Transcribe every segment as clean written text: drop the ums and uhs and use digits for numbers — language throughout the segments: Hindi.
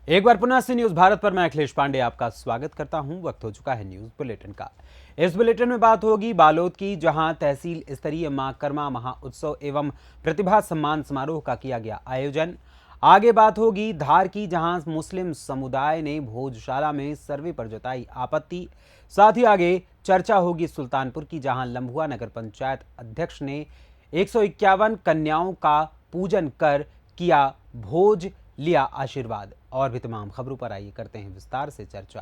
एक बार पुनः से न्यूज भारत पर मैं अखिलेश पांडे आपका स्वागत करता हूं। वक्त हो चुका है न्यूज बुलेटिन का। इस बुलेटिन में बात होगी बालोद की, जहां तहसील स्तरीय मां कर्मा महाउत्सव एवं प्रतिभा सम्मान समारोह का किया गया आयोजन। आगे बात होगी धार की, जहां मुस्लिम समुदाय ने भोजशाला में सर्वे पर जताई आपत्ति। साथ ही आगे चर्चा होगी सुल्तानपुर की, जहां लम्भुआ नगर पंचायत अध्यक्ष ने 151 कन्याओं का पूजन कर किया भोज, लिया आशीर्वाद। और भी तमाम खबरों पर आइए करते हैं विस्तार से चर्चा।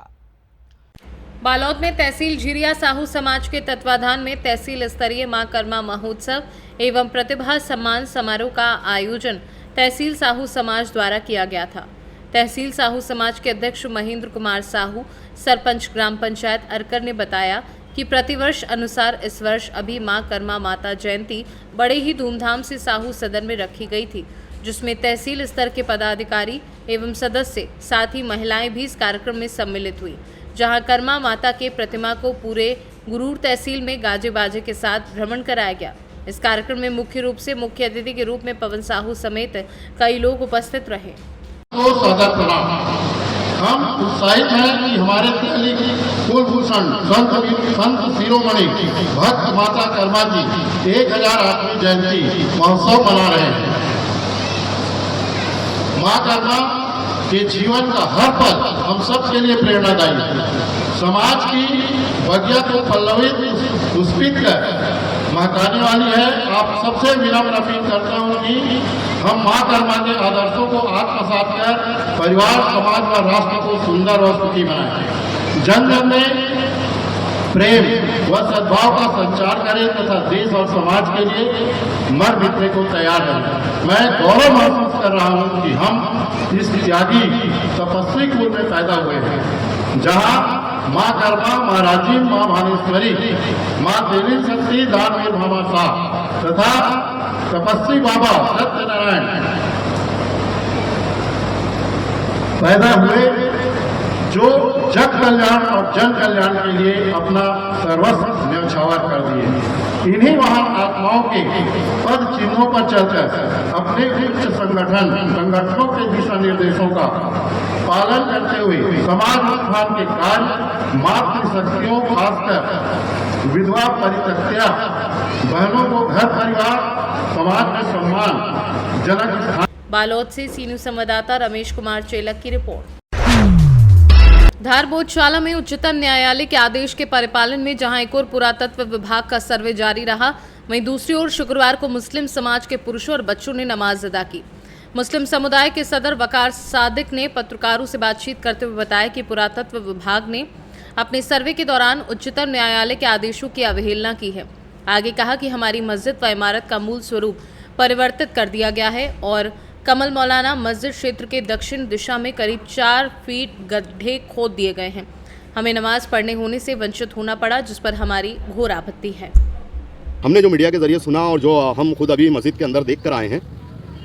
बालोद में तहसील झिरिया साहू समाज के तत्वाधान में तहसील स्तरीय मां कर्मा महोत्सव एवं प्रतिभा सम्मान समारोह का आयोजन तहसील साहू समाज द्वारा किया गया था। तहसील साहू समाज के अध्यक्ष महेंद्र कुमार साहू, सरपंच ग्राम पंचायत अरकर ने बताया कि प्रतिवर्ष अनुसार इस वर्ष अभी मां कर्मा माता जयंती बड़े ही धूमधाम से साहू सदन में रखी गई थी, जिसमें तहसील स्तर के पदाधिकारी एवं सदस्य साथ ही महिलाएं भी इस कार्यक्रम में सम्मिलित हुई, जहां कर्मा माता के प्रतिमा को पूरे गुरूर तहसील में गाजे बाजे के साथ भ्रमण कराया गया। इस कार्यक्रम में मुख्य रूप से मुख्य अतिथि के रूप में पवन साहू समेत कई लोग उपस्थित रहे। हम उत्साहित हैं कि हमारे दिल्ली की कुलभूषण संत शिरोमणि भक्त माता कर्मा जी 1008वीं जयंती महोत्सव मना रहे हैं। मां कर्मा के जीवन का हर पल हम सब के लिए प्रेरणादायी है। समाज की बगिया को पल्लवित पुष्पित कर महकाने वाली है। आप सबसे विनम्र अपील करता हूं कि हम मां कर्मा के आदर्शों को आत्मसात कर परिवार, समाज व राष्ट्र को सुंदर और सुखी बनाएं। जन जन में प्रेम व सद्भाव का संचार करें तथा देश और समाज के लिए मर मिटने को तैयार हैं। मैं गौरव महसूस कर रहा हूं कि हम इस त्यागी तपस्वी कुल में पैदा हुए हैं, जहां मां कर्मा, मां राजीव, मां भानेश्वरी, मां देवी शक्ति, दानवीर भामा शाह तथा तपस्वी बाबा सत्यनारायण पैदा हुए, जो जग कल्याण और जन कल्याण के लिए अपना सर्वस्व न्यौछावर कर दिए। इन्हीं महान आत्माओं के पद चिन्हों पर चलकर अपने उच्च संगठनों के दिशा निर्देशों का पालन करते हुए समाज उत्थान के कार्य, मातृशक्तियों खासकर विधवा परित्यक्ता बहनों को घर परिवार समाज में सम्मान जनक स्थान। बालोद से सीनियर संवाददाता रमेश कुमार चेलक की रिपोर्ट। धार भोजशाला में उच्चतम न्यायालय के आदेश के परिपालन में जहां एक ओर पुरातत्व विभाग का सर्वे जारी रहा, वहीं दूसरी ओर शुक्रवार को मुस्लिम समाज के पुरुषों और बच्चों ने नमाज अदा की। मुस्लिम समुदाय के सदर वकार सादिक ने पत्रकारों से बातचीत करते हुए बताया कि पुरातत्व विभाग ने अपने सर्वे के दौरान उच्चतम न्यायालय के आदेशों की अवहेलना की है। आगे कहा कि हमारी मस्जिद व इमारत का मूल स्वरूप परिवर्तित कर दिया गया है और कमल मौलाना मस्जिद क्षेत्र के दक्षिण दिशा में करीब 4 फीट गड्ढे खोद दिए गए हैं। हमें नमाज पढ़ने होने से वंचित होना पड़ा, जिस पर हमारी घोर आपत्ति है। हमने जो मीडिया के जरिए सुना और जो हम खुद अभी मस्जिद के अंदर देख कर आए हैं,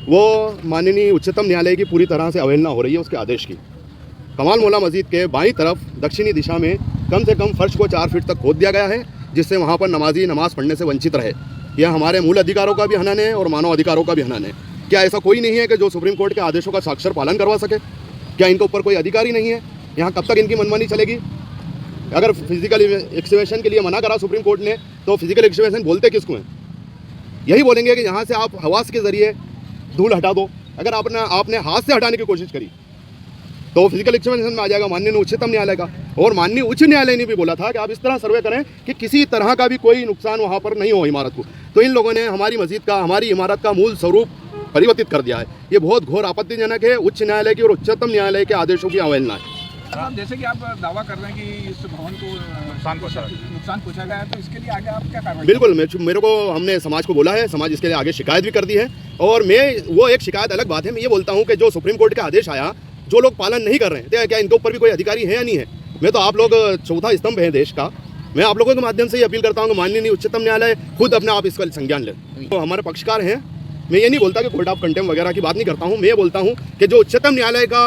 वो माननीय उच्चतम न्यायालय की पूरी तरह से अवहेलना हो रही है उसके आदेश की। कमाल मौला मस्जिद के बाईं तरफ दक्षिणी दिशा में कम से कम फर्श को 4 फीट तक खोद दिया गया है, जिससे वहाँ पर नमाजी नमाज पढ़ने से वंचित रहे। यह हमारे मूल अधिकारों का भी हनन है और मानव अधिकारों का भी हनन है। क्या ऐसा कोई नहीं है कि जो सुप्रीम कोर्ट के आदेशों का साक्षर पालन करवा सके? क्या इनके ऊपर कोई अधिकारी नहीं है? यहाँ कब तक इनकी मनमानी चलेगी? अगर फिजिकल एक्सकवेशन के लिए मना करा सुप्रीम कोर्ट ने, तो फिजिकल एक्सकवेशन बोलते किसको हैं? यही बोलेंगे कि यहाँ से आप हवास के जरिए धूल हटा दो। अगर आपने हाथ से हटाने की कोशिश करी तो फिजिकल एक्सकवेशन में आ जाएगा माननीय उच्चतम न्यायालय का। और माननीय उच्च न्यायालय ने भी बोला था कि आप इस तरह सर्वे करें कि किसी तरह का भी कोई नुकसान वहाँ पर नहीं हो इमारत को। तो इन लोगों ने हमारी मस्जिद का, हमारी इमारत का मूल स्वरूप परिवर्तित कर दिया है। ये बहुत घोर आपत्तिजनक है। उच्च न्यायालय की और उच्चतम न्यायालय के आदेशों की अवहेलना है। जैसे कि आप दावा कर रहे हैं कि इस भवन को नुकसान पहुंचा गया है, तो इसके लिए आगे आप क्या कार्रवाई? बिल्कुल, मेरे को हमने समाज को बोला है, समाज इसके लिए आगे शिकायत भी कर दी है। और वो एक शिकायत अलग बात है। मैं ये बोलता हूँ कि जो सुप्रीम कोर्ट का आदेश आया, जो लोग पालन नहीं कर रहे हैं, क्या इनके ऊपर भी कोई अधिकारी है या नहीं है? मैं तो आप लोग चौथा स्तंभ है देश का। मैं आप लोगों के माध्यम से ये अपील करता हूँ कि माननीय उच्चतम न्यायालय खुद अपने आप इसका संज्ञान ले। तो हमारे पक्षकार हैं। मैं ये नहीं बोलता कि कोर्ट ऑफ कंटेम्प्ट वगैरह की बात नहीं करता हूँ। मैं ये बोलता हूँ कि जो उच्चतम न्यायालय का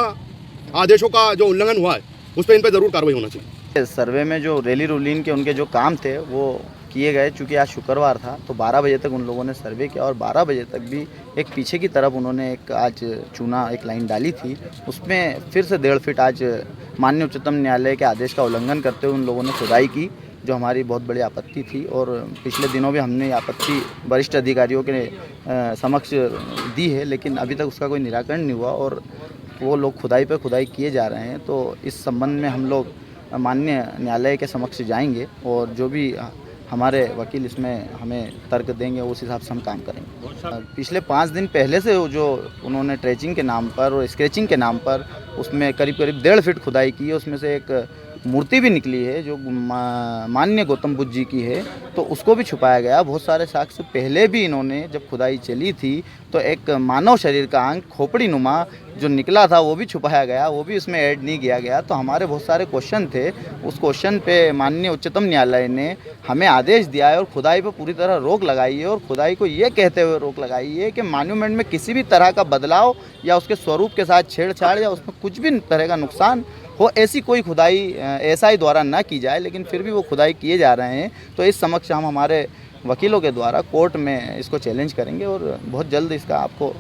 आदेशों का जो उल्लंघन हुआ है, उस पर इन पर जरूर कार्रवाई होना चाहिए। सर्वे में जो रैली रूलिंग के उनके जो काम थे वो किए गए। चूँकि आज शुक्रवार था तो 12 बजे तक उन लोगों ने सर्वे किया और 12 बजे तक भी एक पीछे की तरफ उन्होंने एक आज चूना एक लाइन डाली थी, उसमें फिर से 1.5 फीट आज माननीय उच्चतम न्यायालय के आदेश का उल्लंघन करते हुए उन लोगों ने खुदाई की, जो हमारी बहुत बड़ी आपत्ति थी। और पिछले दिनों भी हमने आपत्ति वरिष्ठ अधिकारियों के समक्ष दी है, लेकिन अभी तक उसका कोई निराकरण नहीं हुआ और वो लोग खुदाई पर खुदाई किए जा रहे हैं। तो इस संबंध में हम लोग माननीय न्यायालय के समक्ष जाएंगे और जो भी हमारे वकील इसमें हमें तर्क देंगे उस हिसाब से हम काम करेंगे। पिछले 5 दिन पहले से जो उन्होंने ट्रेचिंग के नाम पर और स्केचिंग के नाम पर उसमें करीब 1.5 फीट खुदाई की है, उसमें से एक मूर्ति भी निकली है जो माननीय गौतम बुद्ध जी की है, तो उसको भी छुपाया गया। बहुत सारे साक्ष्य पहले भी इन्होंने जब खुदाई चली थी तो एक मानव शरीर का अंग खोपड़ी नुमा जो निकला था वो भी छुपाया गया, वो भी उसमें ऐड नहीं किया गया। तो हमारे बहुत सारे क्वेश्चन थे, उस क्वेश्चन पे माननीय उच्चतम न्यायालय ने हमें आदेश दिया है और खुदाई पर पूरी तरह रोक लगाई है। और खुदाई को ये कहते हुए रोक लगाई है कि मॉन्यूमेंट में किसी भी तरह का बदलाव या उसके स्वरूप के साथ छेड़छाड़ या उसमें कुछ भी तरह का नुकसान हो, ऐसी कोई खुदाई एसआई द्वारा ना की जाए। लेकिन फिर भी वो खुदाई किए जा रहे हैं, तो इस समक्ष हम हमारे वकीलों के द्वारा कोर्ट में इसको चैलेंज करेंगे और बहुत जल्द इसका आपको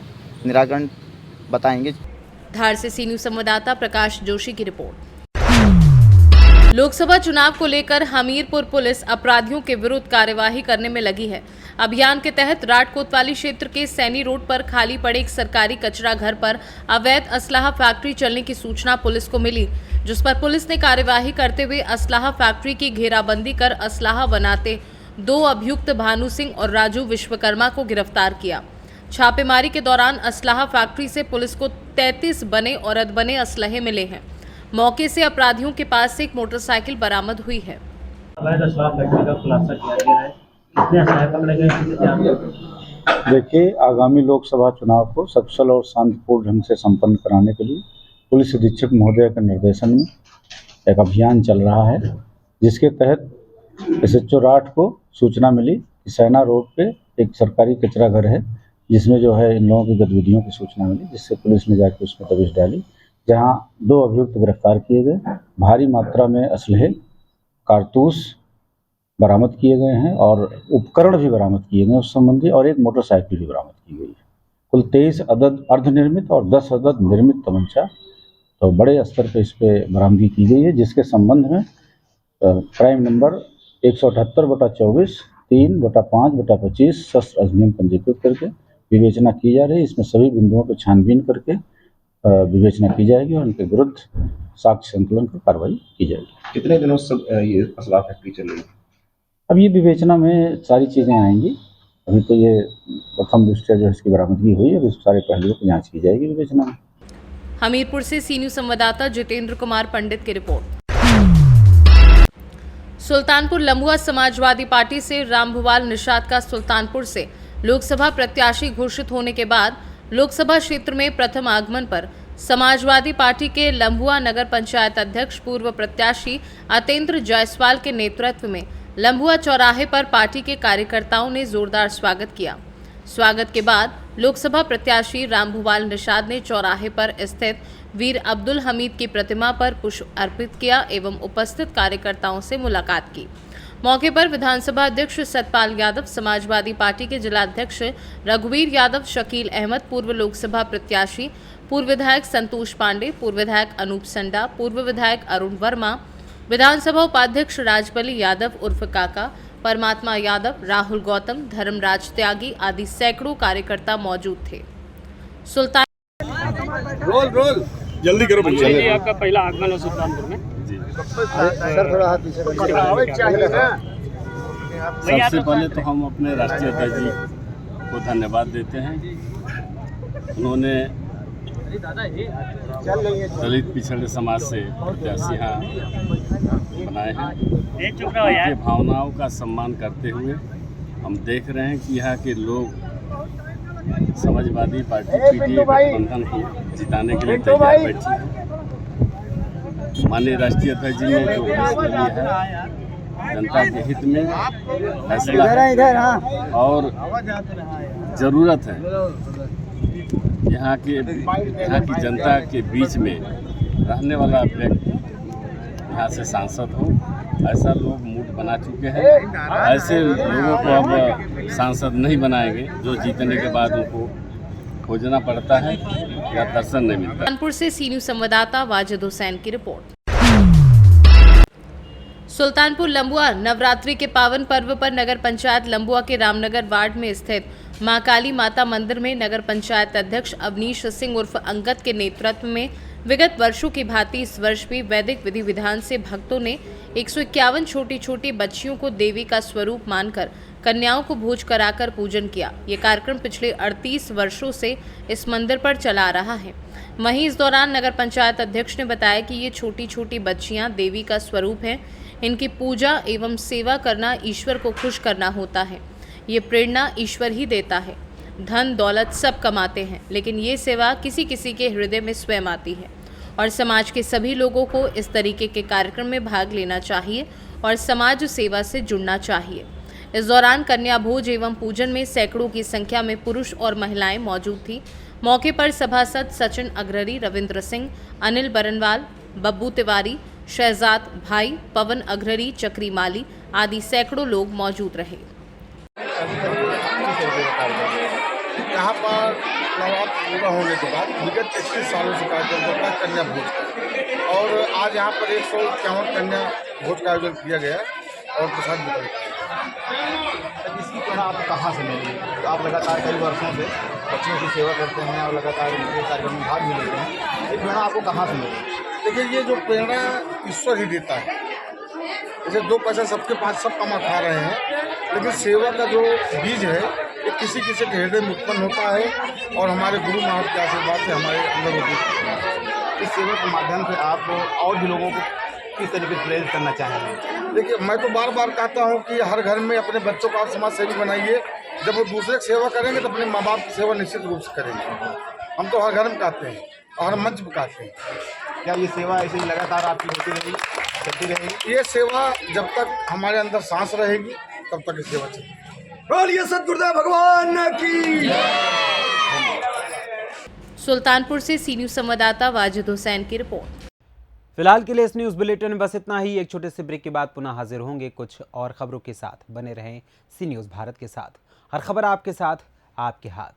निराकरण बताएंगे। धार से सी न्यूज संवाददाता प्रकाश जोशी की रिपोर्ट। लोकसभा चुनाव को लेकर हमीरपुर पुलिस अपराधियों के विरुद्ध कार्यवाही करने में लगी है। अभियान के तहत राट कोतवाली क्षेत्र के सैनी रोड पर खाली पड़े एक सरकारी कचरा घर पर अवैध असलाहा फैक्ट्री चलने की सूचना पुलिस को मिली, जिस पर पुलिस ने कार्यवाही करते हुए असलाहा फैक्ट्री की घेराबंदी कर असलाहा बनाते 2 अभियुक्त भानु सिंह और राजू विश्वकर्मा को गिरफ्तार किया। छापेमारी के दौरान असलाहा फैक्ट्री से पुलिस को 33 बने और अधबने असलहे मिले हैं। मौके से अपराधियों के पास से एक मोटरसाइकिल बरामद हुई है। अवैध असलाह फैक्ट्री का खुलासा किया गया है। कितने असलाह पकड़े गए? देखिए, आगामी लोकसभा चुनाव को सकुशल और शांतिपूर्ण ढंग से संपन्न कराने के लिए पुलिस अधीक्षक महोदय के निर्देशन में एक अभियान चल रहा है, जिसके तहत SHO राठ को सूचना मिली कि सैना रोड पे एक सरकारी कचरा घर है जिसमें जो है इन लोगों की गतिविधियों की सूचना मिली, जिससे पुलिस ने जाकर उसमें दबिश डाली, जहां 2 अभियुक्त गिरफ्तार किए गए। भारी मात्रा में असलहे, कारतूस बरामद किए गए हैं और उपकरण भी बरामद किए गए उस संबंधी, और एक मोटरसाइकिल भी बरामद की गई है। कुल 23 अदद अर्धनिर्मित और 10 अदद निर्मित तमंचा तो बड़े स्तर पर इस पर बरामदगी की गई है, जिसके संबंध में क्राइम नंबर 178/24 3/5/25 शस्त्र अधिनियम पंजीकृत करके विवेचना की जा रही है। इसमें सभी बिंदुओं पर छानबीन करके विवेचना की जाएगी और उनके विरुद्ध साक्ष्य संकलन कर कार्रवाई की जाएगी। कितने दिनों से ये असलाह फैक्ट्री चल रही है? अब ये विवेचना में सारी चीज़ें आएंगी। अभी तो ये प्रथम दृष्टया जो इसकी बरामदगी हुई है, इस सारे पहलुओं की जांच की जाएगी विवेचना में। हमीरपुर से सी न्यूज संवाददाता जितेंद्र कुमार पंडित की रिपोर्ट। सुल्तानपुर लम्बुआ समाजवादी पार्टी से रामभुवाल निषाद का सुल्तानपुर से लोकसभा प्रत्याशी घोषित होने के बाद लोकसभा क्षेत्र में प्रथम आगमन पर समाजवादी पार्टी के लम्बुआ नगर पंचायत अध्यक्ष पूर्व प्रत्याशी अतेंद्र जायसवाल के नेतृत्व में लम्बुआ चौराहे पर पार्टी के कार्यकर्ताओं ने जोरदार स्वागत किया। स्वागत के बाद लोकसभा प्रत्याशी रामभुवाल निषाद ने चौराहे पर स्थित वीर अब्दुल हमीद की प्रतिमा पर पुष्प अर्पित किया एवं उपस्थित कार्यकर्ताओं से मुलाकात की। मौके पर विधानसभा अध्यक्ष सतपाल यादव, समाजवादी पार्टी के जिलाध्यक्ष रघुवीर यादव, शकील अहमद, पूर्व लोकसभा प्रत्याशी, पूर्व विधायक संतोष पांडे, पूर्व विधायक अनूप संडा, पूर्व विधायक अरुण वर्मा, विधानसभा उपाध्यक्ष राजबली यादव उर्फ काका, परमात्मा यादव, राहुल गौतम, धर्मराज त्यागी आदि सैकड़ों कार्यकर्ता मौजूद थे। सुल्तान रोल जल्दी करो भैया। आपका पहला आगमन है सुल्तानपुर में। सबसे पहले तो हम अपने राष्ट्रीय अध्यक्ष जी को धन्यवाद देते हैं। उन्होंने दलित पिछड़े समाज से प्रत्याशी यहाँ बनाए हैं। उनके भावनाओं का सम्मान करते हुए हम देख रहे हैं कि यहाँ के लोग समाजवादी पार्टी PDA गठबंधन को जिताने के लिए तैयार बैठी है। माननीय राष्ट्रीय अध्यक्ष जी ने जो फैसला लिया है जनता के हित में फैसला है और ज़रूरत है यहाँ की जनता के बीच में रहने वाला व्यक्ति यहाँ से सांसद हो, ऐसा लोग मूड बना चुके हैं। ऐसे लोगों को अब सांसद नहीं बनाएंगे जो जीतने के बाद उनको खोजना पड़ता है या दर्शन नहीं मिलता। कानपुर से सी न्यूज़ संवाददाता वाजिद हुसैन की रिपोर्ट। सुल्तानपुर लंबुआ नवरात्रि के पावन पर्व पर नगर पंचायत लंबुआ के रामनगर वार्ड में स्थित मां काली माता मंदिर में नगर पंचायत अध्यक्ष अवनीश सिंह उर्फ अंगद के नेतृत्व में विगत वर्षों की भांति इस वर्ष भी वैदिक विधि विधान से भक्तों ने 151 छोटी छोटी बच्चियों को देवी का स्वरूप मानकर कन्याओं को भोज कराकर पूजन किया। ये कार्यक्रम पिछले 38 वर्षों से इस मंदिर पर चला आ रहा है। वहीं इस दौरान नगर पंचायत अध्यक्ष ने बताया कि ये छोटी छोटी बच्चियां देवी का स्वरूप हैं। इनकी पूजा एवं सेवा करना ईश्वर को खुश करना होता है। ये प्रेरणा ईश्वर ही देता है। धन दौलत सब कमाते हैं, लेकिन ये सेवा किसी किसी के हृदय में स्वयं आती है और समाज के सभी लोगों को इस तरीके के कार्यक्रम में भाग लेना चाहिए और समाज सेवा से जुड़ना चाहिए। इस दौरान कन्या भोज एवं पूजन में सैकड़ों की संख्या में पुरुष और महिलाएं मौजूद थी। मौके पर सभासद सचिन अग्ररी, रविंद्र सिंह, अनिल बरनवाल, बब्बू तिवारी, शहजाद भाई, पवन अग्ररी, चक्री माली आदि सैकड़ों लोग मौजूद रहे। यहाँ पर नवरात्र पूरा होने के बाद विगत 21 सालों से कार्यक्रम चलता है कन्या भोज का, और आज यहाँ पर 151 कन्या भोज का आयोजन किया गया और प्रसाद वितरण किया। इसकी प्रेरणा आपको कहाँ से मिली? आप लगातार कई वर्षों से बच्चियों की सेवा करते हैं और लगातार इनके कार्यक्रम में भाग भी लेते हैं। ये प्रेरणा आपको कहाँ से मिली? देखिए, ये जो प्रेरणा ईश्वर ही देता है। जैसे 2 पैसा सबके पास सब कमा खा रहे हैं, लेकिन सेवा का जो बीज है ये किसी किसी के हृदय में उत्पन्न होता है और हमारे गुरु महाराज के आशीर्वाद से हमारे अंदर होती है। इस सेवा के माध्यम से आप और भी लोगों को किस तरीके से प्रेरित करना चाहेंगे? देखिए, मैं तो बार बार कहता हूँ कि हर घर में अपने बच्चों को आप समाज सेवी बनाइए। जब वो दूसरे की सेवा करेंगे तो अपने माँ बाप की सेवा निश्चित रूप से करेंगे। हम तो हर घर में कहते हैं और हर मंच पर कहते हैं। क्या ये सेवा ऐसे ही लगातार आपकी होती रहेगी, चलती रहेगी? ये सेवा जब तक हमारे अंदर सांस रहेगी तब तक ये सेवा चलेगी। बोलिए सतगुरुदेव भगवान की। सुल्तानपुर से सी न्यूज़ संवाददाता वाजिद हुसैन की रिपोर्ट। फिलहाल के लिए इस न्यूज़ बुलेटिन में बस इतना ही। एक छोटे से ब्रेक के बाद पुनः हाजिर होंगे कुछ और खबरों के साथ। बने रहें सी न्यूज़ भारत के साथ। हर खबर आपके साथ, आपके हाथ।